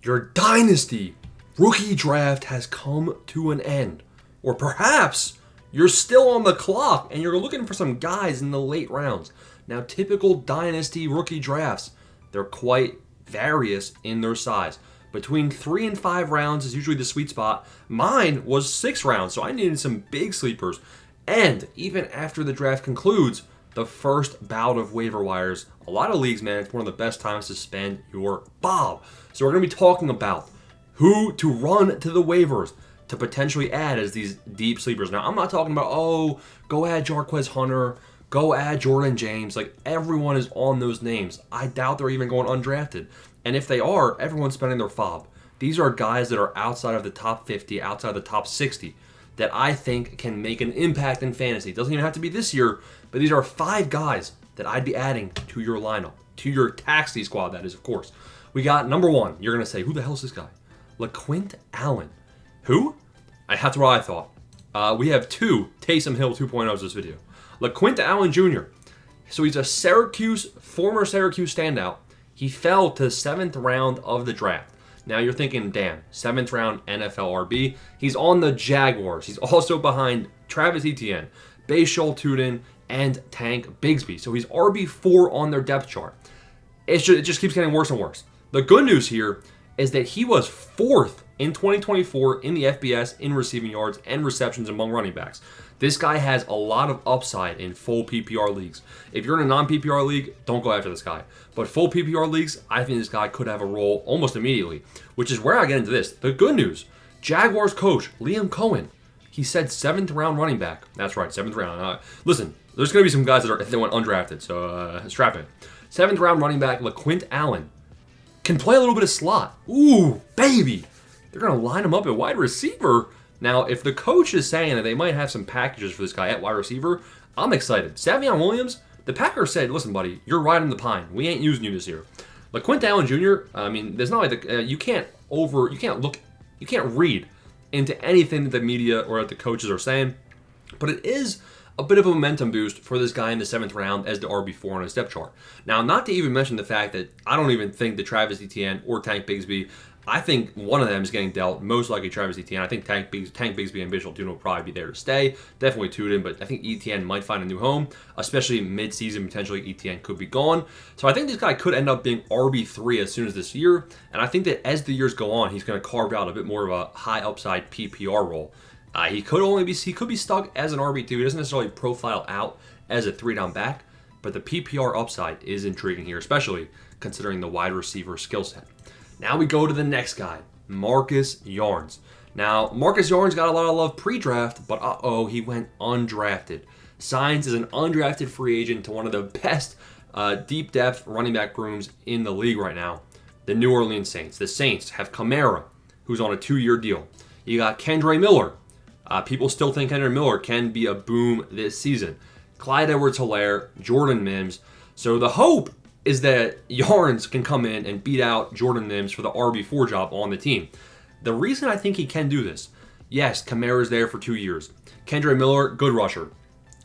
Your Dynasty rookie draft has come to an end. Or perhaps you're still on the clock and you're looking for some guys in the late rounds. Now, typical Dynasty rookie drafts, they're quite various in their size. Between 3 and 5 rounds is usually the sweet spot. Mine was 6 rounds, so I needed some big sleepers. And even after the draft concludes, the first bout of waiver wires, a lot of leagues, man, it's one of the best times to spend your bob. So we're going to be talking about who to run to the waivers to potentially add as these deep sleepers. Now, I'm not talking about, go add Jarquez Hunter, go add Jordan James. Like, everyone is on those names. I doubt they're even going undrafted. And if they are, everyone's spending their fob. These are guys that are outside of the top 50, outside of the top 60, that I think can make an impact in fantasy. It doesn't even have to be this year, but these are 5 guys that I'd be adding to your lineup, to your taxi squad, that is, of course. We got number 1. You're going to say, who the hell is this guy? LaQuint Allen. Who? That's what I thought. We have 2 Taysom Hill 2.0s this video. LaQuint Allen Jr. So he's a former Syracuse standout. He fell to the 7th round of the draft. Now you're thinking, damn, 7th round NFL RB. He's on the Jaguars. He's also behind Travis Etienne, Bashal Tuden, and Tank Bigsby. So he's RB4 on their depth chart. It just keeps getting worse and worse. The good news here is that he was 4th in 2024 in the FBS in receiving yards and receptions among running backs. This guy has a lot of upside in full PPR leagues. If you're in a non-PPR league, don't go after this guy. But full PPR leagues, I think this guy could have a role almost immediately, which is where I get into this. The good news, Jaguars coach Liam Cohen, he said 7th round running back. That's right, 7th round. Listen, there's going to be some guys that went undrafted, so strap in. 7th round running back LaQuint Allen can play a little bit of slot. Ooh, baby. They're going to line him up at wide receiver. Now, if the coach is saying that they might have some packages for this guy at wide receiver, I'm excited. Savion Williams, the Packers said, listen, buddy, you're riding the pine. We ain't using you this year. LaQuint Allen Jr., I mean, there's not like you can't read into anything that the media or that the coaches are saying, but it is a bit of a momentum boost for this guy in the 7th round as the RB4 on his depth chart. Now, not to even mention the fact that I don't even think that Travis Etienne or Tank Bigsby, I think one of them is getting dealt, most likely Travis Etienne. I think Tank Bigsby and Bishop Tune will probably be there to stay. Definitely Tuden, but I think Etienne might find a new home, especially mid-season. Potentially Etienne could be gone. So I think this guy could end up being RB3 as soon as this year, and I think that as the years go on, he's going to carve out a bit more of a high upside PPR role. He could be stuck as an RB2. He doesn't necessarily profile out as a 3-down back, but the PPR upside is intriguing here, especially considering the wide receiver skill set. Now we go to the next guy, Marcus Yarns. Now, Marcus Yarns got a lot of love pre-draft, but he went undrafted. Signs as an undrafted free agent to one of the best deep depth running back rooms in the league right now, the New Orleans Saints. The Saints have Kamara, who's on a 2-year deal. You got Kendre Miller. People still think Kendre Miller can be a boom this season. Clyde Edwards-Helaire, Jordan Mims. So the hope is that Yarns can come in and beat out Jordan Mims for the RB4 job on the team. The reason I think he can do this, yes, Kamara's there for 2 years. Kendre Miller, good rusher.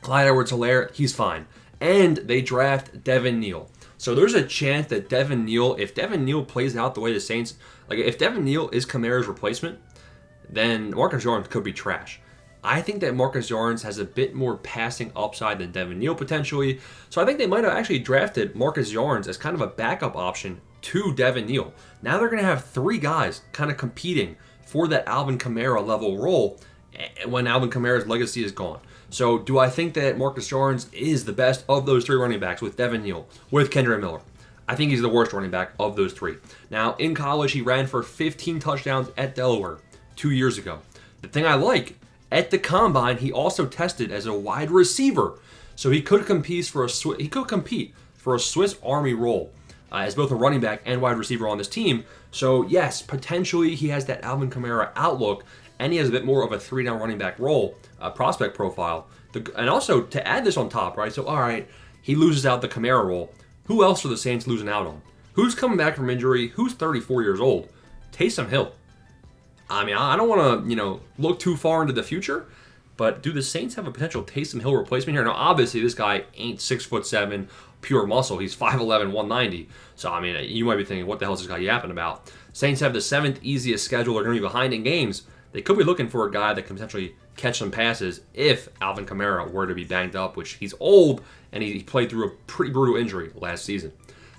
Clyde Edwards-Helaire, he's fine. And they draft Devin Neal. So there's a chance that if Devin Neal plays out the way the Saints, like if Devin Neal is Kamara's replacement, then Marcus Yarns could be trash. I think that Marcus Yarns has a bit more passing upside than Devin Neal potentially. So I think they might have actually drafted Marcus Yarns as kind of a backup option to Devin Neal. Now they're going to have 3 guys kind of competing for that Alvin Kamara level role when Alvin Kamara's legacy is gone. So do I think that Marcus Yarns is the best of those 3 running backs with Devin Neal, with Kendre Miller? I think he's the worst running back of those 3. Now, in college, he ran for 15 touchdowns at Delaware 2 years ago. The thing I like, at the combine, he also tested as a wide receiver, so he could compete for a Swiss Army role as both a running back and wide receiver on this team. So yes, potentially he has that Alvin Kamara outlook, and he has a bit more of a 3-down running back role, prospect profile. And also to add this on top, right? So all right, he loses out the Kamara role. Who else are the Saints losing out on? Who's coming back from injury? Who's 34 years old? Taysom Hill. I mean, I don't want to, look too far into the future, But do the Saints have a potential Taysom Hill replacement here? Now, obviously, this guy ain't 6'7", pure muscle. He's 5'11", 190. So, I mean, you might be thinking, what the hell is this guy yapping about? Saints have the 7th easiest schedule. They're going to be behind in games. They could be looking for a guy that can potentially catch some passes if Alvin Kamara were to be banged up, which he's old, and he played through a pretty brutal injury last season.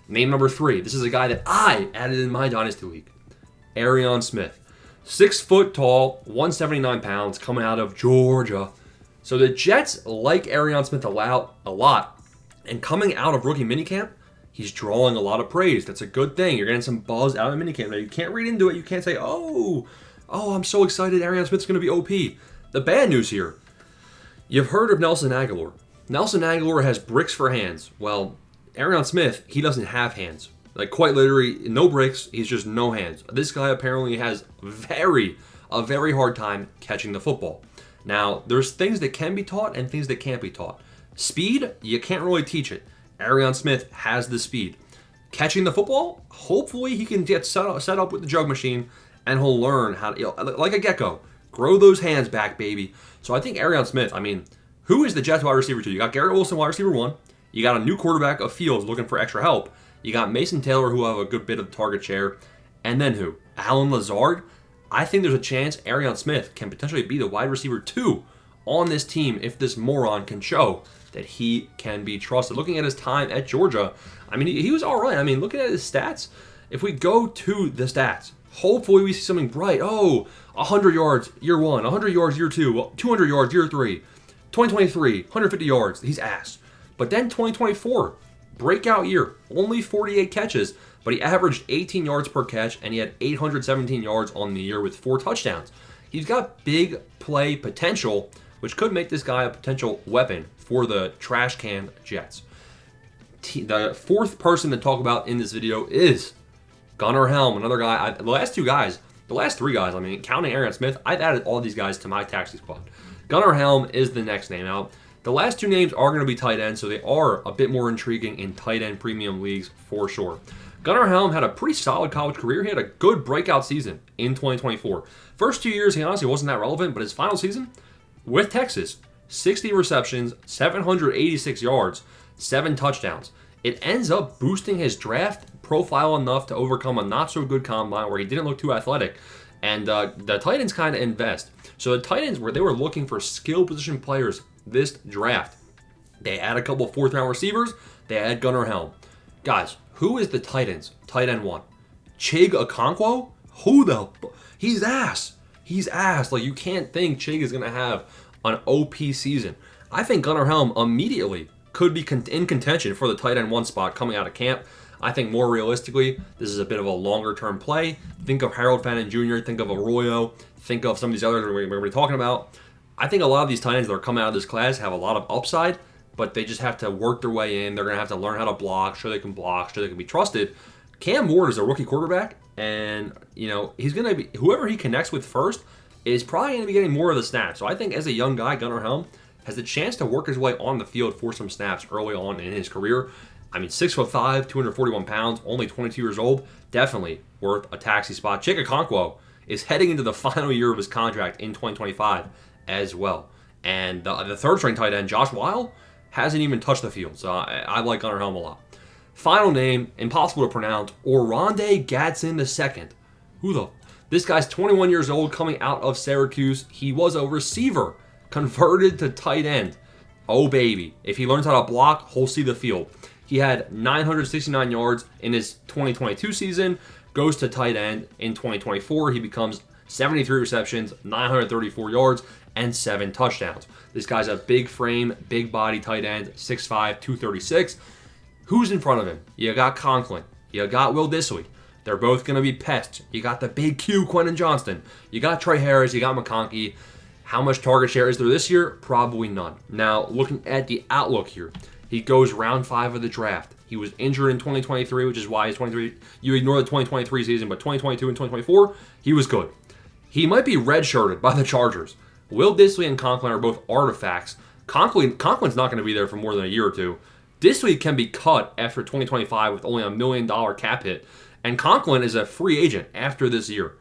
Name number 3. This is a guy that I added in my Dynasty League. Arion Smith. 6 foot tall, 179 pounds, coming out of Georgia. So the Jets like Arion Smith a lot. And coming out of rookie minicamp, he's drawing a lot of praise. That's a good thing. You're getting some buzz out of minicamp. Now, you can't read into it. You can't say, oh, I'm so excited. Arion Smith's going to be OP. The bad news here, you've heard of Nelson Aguilar. Nelson Aguilar has bricks for hands. Well, Arion Smith, he doesn't have hands. Like, quite literally, no bricks. He's just no hands. This guy apparently has a very hard time catching the football. Now, there's things that can be taught and things that can't be taught. Speed, you can't really teach it. Arion Smith has the speed. Catching the football, hopefully he can get set up with the jug machine and he'll learn how to, like a gecko, grow those hands back, baby. So I think Arion Smith, I mean, who is the Jets wide receiver 2? You got Garrett Wilson, wide receiver 1. You got a new quarterback of Fields looking for extra help. You got Mason Taylor, who have a good bit of target share. And then who? Alan Lazard. I think there's a chance Arion Smith can potentially be the wide receiver 2 on this team if this moron can show that he can be trusted. Looking at his time at Georgia, I mean, he was all right. I mean, looking at his stats, if we go to the stats, hopefully we see something bright. Oh, 100 yards year 1, 100 yards year 2, 200 yards year 3, 2023, 150 yards. He's ass. But then 2024, breakout year, only 48 catches, but he averaged 18 yards per catch, and he had 817 yards on the year with 4 touchdowns. He's got big play potential, which could make this guy a potential weapon for the trash can Jets. The 4th person to talk about in this video is Gunnar Helm, another guy. The last 3 guys, I mean, counting Arion Smith, I've added all these guys to my taxi squad. Gunnar Helm is the next name out. The last 2 names are going to be tight ends, so they are a bit more intriguing in tight end premium leagues for sure. Gunnar Helm had a pretty solid college career. He had a good breakout season in 2024. First 2 years, he honestly wasn't that relevant, but his final season with Texas, 60 receptions, 786 yards, 7 touchdowns. It ends up boosting his draft profile enough to overcome a not-so-good combine where he didn't look too athletic. And the Titans kind of invest. So the Titans, they were looking for skill position players this draft. They add a couple 4th-round receivers. They add Gunnar Helm. Guys, who is the Titans' tight end 1? Chig Okonkwo? He's ass. He's ass. Like, you can't think Chig is going to have an OP season. I think Gunnar Helm immediately could be in contention for the tight end 1 spot coming out of camp. I think more realistically, this is a bit of a longer-term play. Think of Harold Fannin Jr., think of Arroyo, think of some of these others we're going to be talking about. I think a lot of these tight ends that are coming out of this class have a lot of upside, but they just have to work their way in. They're going to have to learn how to block, show they can be trusted. Cam Ward is a rookie quarterback, and he's going to be, whoever he connects with first is probably going to be getting more of the snaps. So I think as a young guy, Gunnar Helm has the chance to work his way on the field for some snaps early on in his career. I mean, 6'5", 241 pounds, only 22 years old, definitely worth a taxi spot. Chig Okonkwo is heading into the final year of his contract in 2025 as well. And the 3rd-string tight end, Josh Weil, hasn't even touched the field. So I like Gunnar Helm a lot. Final name, impossible to pronounce, Oronde Gadsden II. This guy's 21 years old, coming out of Syracuse. He was a receiver, converted to tight end. Oh, baby. If he learns how to block, he'll see the field. He had 969 yards in his 2022 season, goes to tight end in 2024. He becomes 73 receptions, 934 yards, and 7 touchdowns. This guy's a big frame, big body tight end, 6'5", 236. Who's in front of him? You got Conklin. You got Will Dissly. They're both going to be pests. You got the big Q, Quentin Johnston. You got Trey Harris. You got McConkey. How much target share is there this year? Probably none. Now, looking at the outlook here, he goes round 5 of the draft. He was injured in 2023, which is why he's 23. You ignore the 2023 season, but 2022 and 2024, he was good. He might be redshirted by the Chargers. Will Dissly and Conklin are both artifacts. Conklin's not going to be there for more than a year or two. Dissly can be cut after 2025 with only $1 million cap hit, and Conklin is a free agent after this year.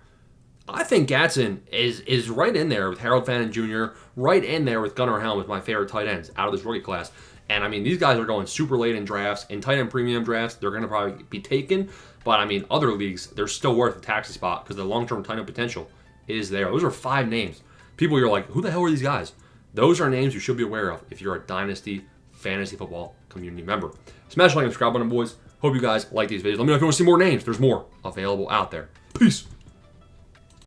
I think Gatson is right in there with Harold Fannin Jr., right in there with Gunnar Helm, with my favorite tight ends out of this rookie class. And I mean, these guys are going super late in drafts. In tight end premium drafts, they're going to probably be taken. But I mean, other leagues, they're still worth a taxi spot because the long-term tight end potential is there. Those are 5 names. People, you're like, who the hell are these guys? Those are names you should be aware of if you're a Dynasty fantasy football community member. Smash the like and subscribe button, boys. Hope you guys like these videos. Let me know if you want to see more names. There's more available out there. Peace.